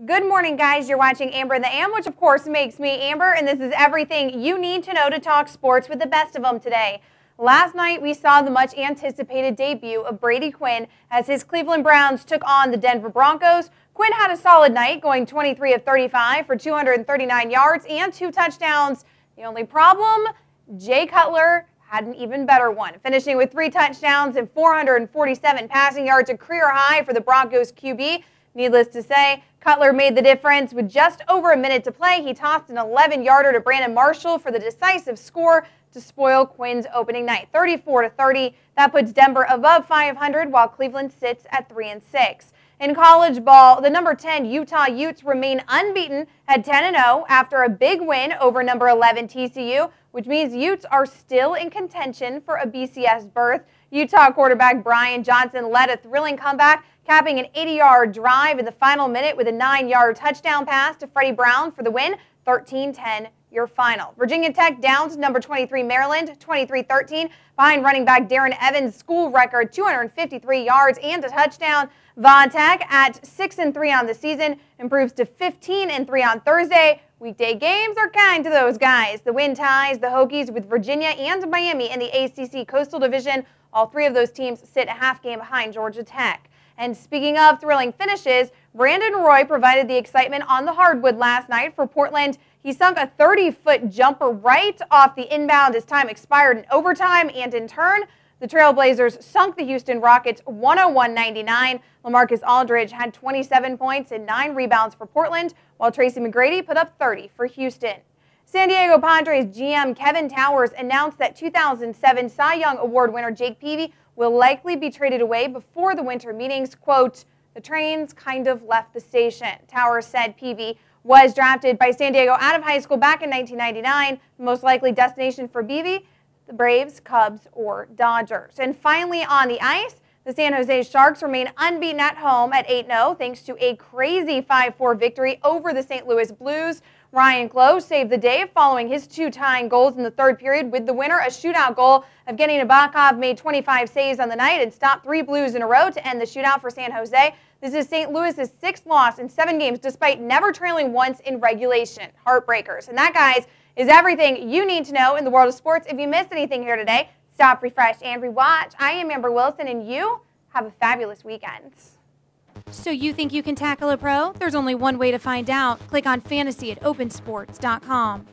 Good morning, guys. You're watching Amber and the Am, which of course makes me Amber, and this is everything you need to know to talk sports with the best of them today. Last night, we saw the much anticipated debut of Brady Quinn as his Cleveland Browns took on the Denver Broncos. Quinn had a solid night, going 23 of 35 for 239 yards and 2 touchdowns. The only problem, Jay Cutler had an even better one, finishing with 3 touchdowns and 447 passing yards, a career high for the Broncos QB. Needless to say, Cutler made the difference. With just over a minute to play, he tossed an 11-yarder to Brandon Marshall for the decisive score to spoil Quinn's opening night, 34-30. That puts Denver above 500, while Cleveland sits at 3-6. In college ball, the number 10 Utah Utes remain unbeaten at 10-0 after a big win over number 11 TCU, which means Utes are still in contention for a BCS berth. Utah quarterback Brian Johnson led a thrilling comeback, capping an 80-yard drive in the final minute with a 9-yard touchdown pass to Freddie Brown for the win, 13-10 your final. Virginia Tech downs number 23 Maryland, 23-13, behind running back Darren Evans' school record 253 yards and a touchdown. Va Tech at 6-3 on the season improves to 15-3 on Thursday. Weekday games are kind to those guys. The win ties the Hokies with Virginia and Miami in the ACC Coastal Division. All 3 of those teams sit a half game behind Georgia Tech. And speaking of thrilling finishes, Brandon Roy provided the excitement on the hardwood last night for Portland. He sunk a 30-foot jumper right off the inbound as time expired in overtime, and in turn, the Trailblazers sunk the Houston Rockets 101-99. LaMarcus Aldridge had 27 points and 9 rebounds for Portland, while Tracy McGrady put up 30 for Houston. San Diego Padres GM Kevin Towers announced that 2007 Cy Young Award winner Jake Peavy will likely be traded away before the winter meetings. Quote, "The trains kind of left the station." Towers said Peavy was drafted by San Diego out of high school back in 1999. The most likely destination for Peavy, the Braves, Cubs, or Dodgers. And finally on the ice, the San Jose Sharks remain unbeaten at home at 8-0 thanks to a crazy 5-4 victory over the St. Louis Blues. Ryan Close saved the day following his 2 tying goals in the third period, with the winner a shootout goal. Evgeny Nabokov made 25 saves on the night and stopped 3 Blues in a row to end the shootout for San Jose. This is St. Louis's 6th loss in 7 games, despite never trailing once in regulation. Heartbreakers. And that, guys, is everything you need to know in the world of sports. If you missed anything here today, stop, refresh, and rewatch. I am Amber Wilson, and you have a fabulous weekend. So you think you can tackle a pro? There's only one way to find out. Click on fantasy at opensports.com.